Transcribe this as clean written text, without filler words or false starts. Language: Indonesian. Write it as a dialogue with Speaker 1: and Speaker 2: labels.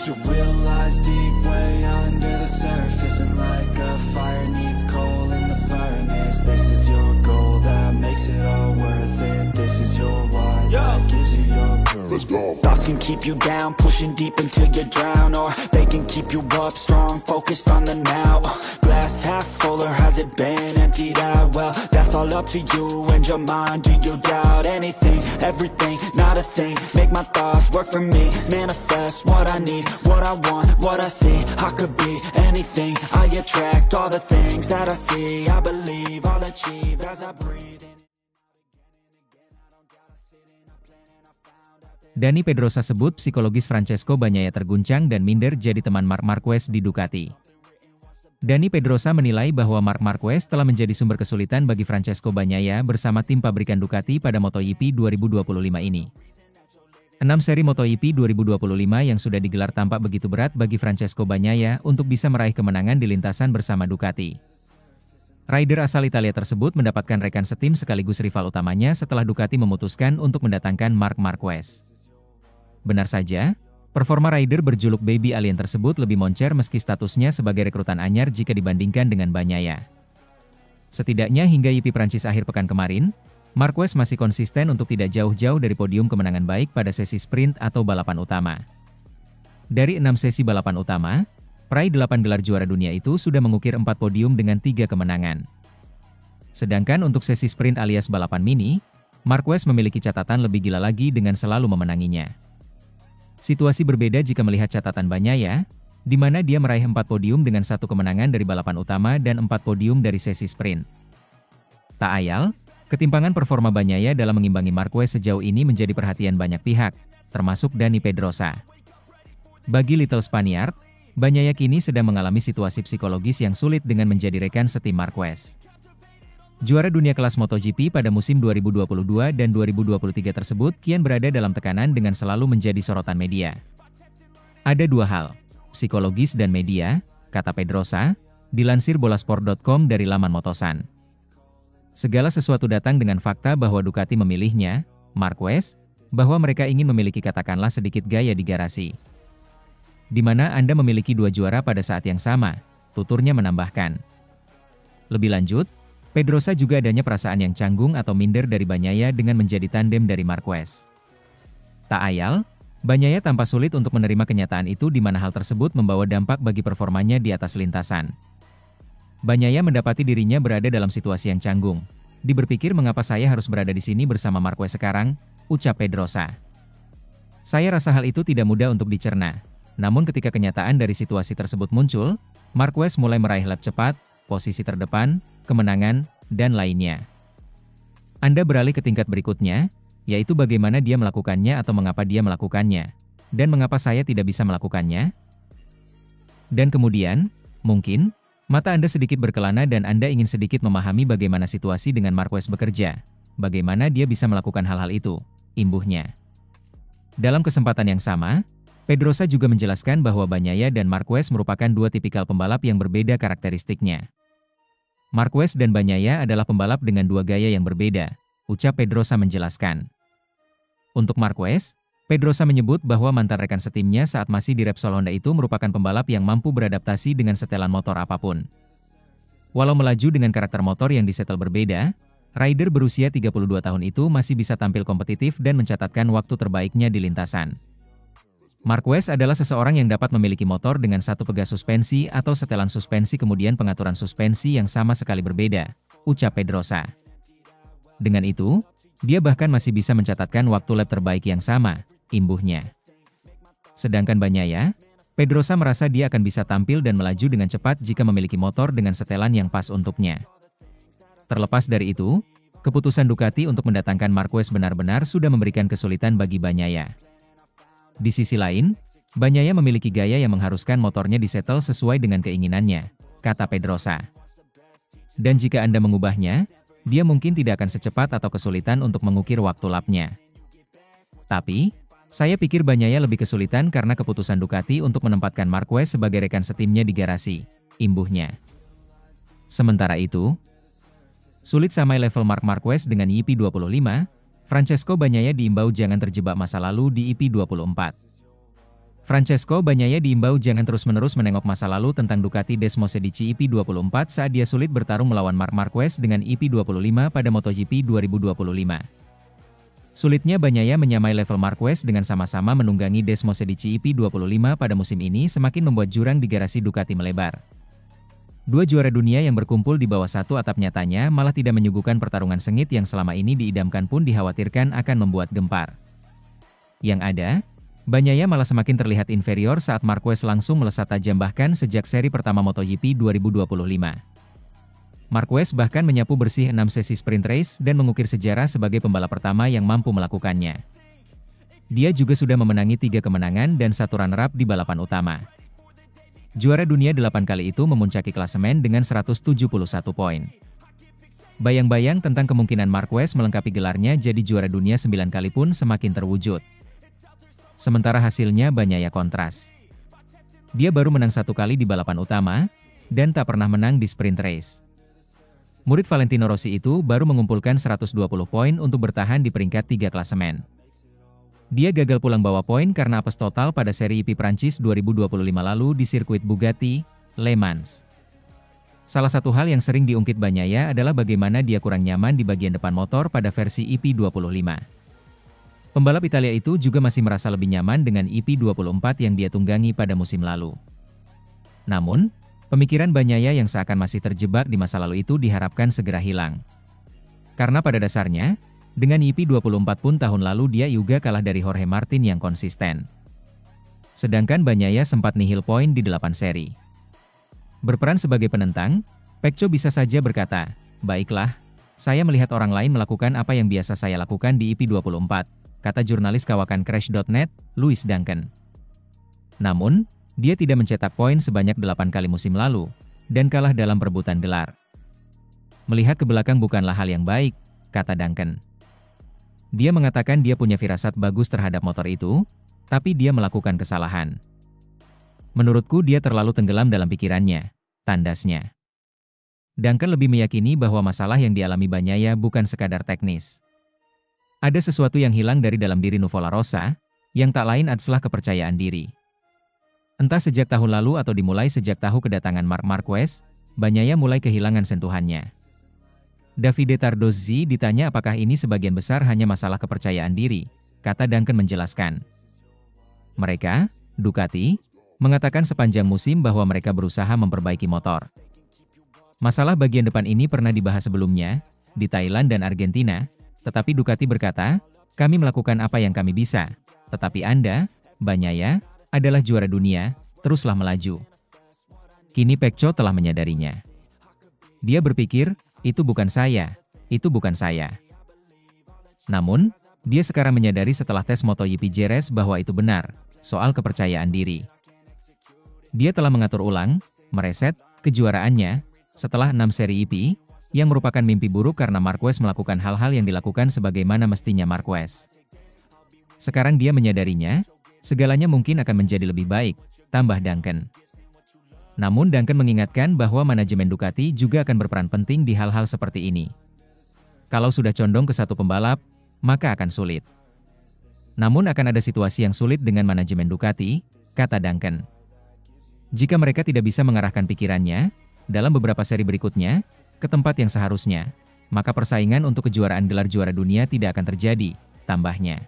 Speaker 1: You realize deep way under the surface, and like a fire needs coal in the furnace. This is your goal that makes it all worth it. This is your why that gives you your purpose. Let's go. Thoughts can keep you down, pushing deep until you drown, or they can keep you up strong, focused on the now. Glass half full, or has it been emptied out? Well, that's all up to you and your mind. Do you doubt anything, everything, not a thing? Make my thoughts work for me, manifest what I need, what I want, what I see. I could be anything, I attract all the things that I see. I believe I'll achieve as I breathe in.
Speaker 2: Dani Pedrosa sebut psikologis Francesco Bagnaia terguncang dan minder jadi teman Marc Marquez di Ducati. Dani Pedrosa menilai bahwa Marc Marquez telah menjadi sumber kesulitan bagi Francesco Bagnaia bersama tim pabrikan Ducati pada MotoGP 2025 ini. 6 seri MotoGP 2025 yang sudah digelar tampak begitu berat bagi Francesco Bagnaia untuk bisa meraih kemenangan di lintasan bersama Ducati. Rider asal Italia tersebut mendapatkan rekan setim sekaligus rival utamanya setelah Ducati memutuskan untuk mendatangkan Marc Marquez. Benar saja, performa rider berjuluk Baby Alien tersebut lebih moncer meski statusnya sebagai rekrutan anyar jika dibandingkan dengan Bagnaia. Setidaknya hingga GP Prancis akhir pekan kemarin, Marquez masih konsisten untuk tidak jauh-jauh dari podium kemenangan baik pada sesi sprint atau balapan utama. Dari 6 sesi balapan utama, peraih 8 gelar juara dunia itu sudah mengukir 4 podium dengan 3 kemenangan. Sedangkan untuk sesi sprint alias balapan mini, Marquez memiliki catatan lebih gila lagi dengan selalu memenanginya. Situasi berbeda jika melihat catatan Bagnaia, di mana dia meraih 4 podium dengan 1 kemenangan dari balapan utama dan 4 podium dari sesi sprint. Tak ayal, ketimpangan performa Bagnaia dalam mengimbangi Marquez sejauh ini menjadi perhatian banyak pihak, termasuk Dani Pedrosa. Bagi Little Spaniard, Bagnaia kini sedang mengalami situasi psikologis yang sulit dengan menjadi rekan setim Marquez. Juara dunia kelas MotoGP pada musim 2022 dan 2023 tersebut kian berada dalam tekanan dengan selalu menjadi sorotan media. Ada 2 hal, psikologis dan media, kata Pedrosa, dilansir bolasport.com dari laman Motosan. Segala sesuatu datang dengan fakta bahwa Ducati memilihnya, Marquez, bahwa mereka ingin memiliki katakanlah sedikit gaya di garasi. Di mana Anda memiliki 2 juara pada saat yang sama, tuturnya menambahkan. Lebih lanjut, Pedrosa juga adanya perasaan yang canggung atau minder dari Bagnaia dengan menjadi tandem dari Marquez. Tak ayal, Bagnaia tampak sulit untuk menerima kenyataan itu di mana hal tersebut membawa dampak bagi performanya di atas lintasan. Bagnaia mendapati dirinya berada dalam situasi yang canggung. Dia berpikir mengapa saya harus berada di sini bersama Marquez sekarang, ucap Pedrosa. Saya rasa hal itu tidak mudah untuk dicerna. Namun ketika kenyataan dari situasi tersebut muncul, Marquez mulai meraih lap cepat, posisi terdepan, kemenangan, dan lainnya. Anda beralih ke tingkat berikutnya, yaitu bagaimana dia melakukannya atau mengapa dia melakukannya, dan mengapa saya tidak bisa melakukannya. Dan kemudian, mungkin, mata Anda sedikit berkelana dan Anda ingin sedikit memahami bagaimana situasi dengan Marquez bekerja, bagaimana dia bisa melakukan hal-hal itu, imbuhnya. Dalam kesempatan yang sama, Pedrosa juga menjelaskan bahwa Bagnaia dan Marquez merupakan 2 tipikal pembalap yang berbeda karakteristiknya. Marquez dan Bagnaia adalah pembalap dengan 2 gaya yang berbeda, ucap Pedrosa menjelaskan. Untuk Marquez, Pedrosa menyebut bahwa mantan rekan setimnya saat masih di Repsol Honda itu merupakan pembalap yang mampu beradaptasi dengan setelan motor apapun. Walau melaju dengan karakter motor yang disetel berbeda, rider berusia 32 tahun itu masih bisa tampil kompetitif dan mencatatkan waktu terbaiknya di lintasan. Marquez adalah seseorang yang dapat memiliki motor dengan 1 pegas suspensi atau setelan suspensi kemudian pengaturan suspensi yang sama sekali berbeda, ucap Pedrosa. Dengan itu, dia bahkan masih bisa mencatatkan waktu lap terbaik yang sama, imbuhnya. Sedangkan Bagnaia, Pedrosa merasa dia akan bisa tampil dan melaju dengan cepat jika memiliki motor dengan setelan yang pas untuknya. Terlepas dari itu, keputusan Ducati untuk mendatangkan Marquez benar-benar sudah memberikan kesulitan bagi Bagnaia. Di sisi lain, Bagnaia memiliki gaya yang mengharuskan motornya disetel sesuai dengan keinginannya, kata Pedrosa. Dan jika Anda mengubahnya, dia mungkin tidak akan secepat atau kesulitan untuk mengukir waktu lapnya. Tapi, saya pikir Bagnaia lebih kesulitan karena keputusan Ducati untuk menempatkan Marquez sebagai rekan setimnya di garasi, imbuhnya. Sementara itu, sulit samai level Marc Marquez dengan IP25, Francesco Bagnaia diimbau jangan terjebak masa lalu di IP24. Francesco Bagnaia diimbau jangan terus-menerus menengok masa lalu tentang Ducati Desmosedici EP24 saat dia sulit bertarung melawan Marc Marquez dengan EP25 pada MotoGP 2025. Sulitnya Bagnaia menyamai level Marquez dengan sama-sama menunggangi Desmosedici EP25 pada musim ini semakin membuat jurang di garasi Ducati melebar. Dua juara dunia yang berkumpul di bawah satu atap nyatanya malah tidak menyuguhkan pertarungan sengit yang selama ini diidamkan pun dikhawatirkan akan membuat gempar. Yang ada, Bagnaia malah semakin terlihat inferior saat Marquez langsung melesat tajam bahkan sejak seri pertama MotoGP 2025. Marquez bahkan menyapu bersih 6 sesi sprint race dan mengukir sejarah sebagai pembalap pertama yang mampu melakukannya. Dia juga sudah memenangi 3 kemenangan dan 1 runner-up di balapan utama. Juara dunia 8 kali itu memuncaki klasemen dengan 171 poin. Bayang-bayang tentang kemungkinan Marquez melengkapi gelarnya jadi juara dunia 9 kali pun semakin terwujud. Sementara hasilnya Bagnaia kontras. Dia baru menang 1 kali di balapan utama, dan tak pernah menang di sprint race. Murid Valentino Rossi itu baru mengumpulkan 120 poin untuk bertahan di peringkat 3 klasemen. Dia gagal pulang bawa poin karena apes total pada seri EP Prancis 2025 lalu di sirkuit Bugatti, Le Mans. Salah satu hal yang sering diungkit Bagnaia adalah bagaimana dia kurang nyaman di bagian depan motor pada versi EP25. Pembalap Italia itu juga masih merasa lebih nyaman dengan EP24 yang dia tunggangi pada musim lalu. Namun, pemikiran Bagnaia yang seakan masih terjebak di masa lalu itu diharapkan segera hilang. Karena pada dasarnya, dengan EP24 pun tahun lalu dia juga kalah dari Jorge Martin yang konsisten. Sedangkan Bagnaia sempat nihil poin di 8 seri. Berperan sebagai penentang, Pecco bisa saja berkata, "Baiklah, saya melihat orang lain melakukan apa yang biasa saya lakukan di EP24. Kata jurnalis kawakan Crash.net, Louis Duncan. Namun, dia tidak mencetak poin sebanyak 8 kali musim lalu, dan kalah dalam perebutan gelar. Melihat ke belakang bukanlah hal yang baik, kata Duncan. Dia mengatakan dia punya firasat bagus terhadap motor itu, tapi dia melakukan kesalahan. Menurutku dia terlalu tenggelam dalam pikirannya, tandasnya. Duncan lebih meyakini bahwa masalah yang dialami Bagnaia bukan sekadar teknis. Ada sesuatu yang hilang dari dalam diri Nuvola Rossa, yang tak lain adalah kepercayaan diri. Entah sejak tahun lalu atau dimulai sejak tahu kedatangan Marc Marquez, Bagnaia mulai kehilangan sentuhannya. Davide Tardozzi ditanya apakah ini sebagian besar hanya masalah kepercayaan diri, kata Duncan menjelaskan. Mereka, Ducati, mengatakan sepanjang musim bahwa mereka berusaha memperbaiki motor. Masalah bagian depan ini pernah dibahas sebelumnya, di Thailand dan Argentina, tetapi Ducati berkata, kami melakukan apa yang kami bisa, tetapi Anda, Bagnaia, adalah juara dunia, teruslah melaju. Kini Pecco telah menyadarinya. Dia berpikir, itu bukan saya, itu bukan saya. Namun, dia sekarang menyadari setelah tes MotoGP Jerez bahwa itu benar, soal kepercayaan diri. Dia telah mengatur ulang, mereset, kejuaraannya, setelah 6 seri EP, yang merupakan mimpi buruk karena Marquez melakukan hal-hal yang dilakukan sebagaimana mestinya Marquez. Sekarang dia menyadarinya, segalanya mungkin akan menjadi lebih baik, tambah Duncan. Namun Duncan mengingatkan bahwa manajemen Ducati juga akan berperan penting di hal-hal seperti ini. Kalau sudah condong ke satu pembalap, maka akan sulit. Namun akan ada situasi yang sulit dengan manajemen Ducati, kata Duncan. Jika mereka tidak bisa mengarahkan pikirannya, dalam beberapa seri berikutnya, ke tempat yang seharusnya, maka persaingan untuk kejuaraan gelar juara dunia tidak akan terjadi, tambahnya.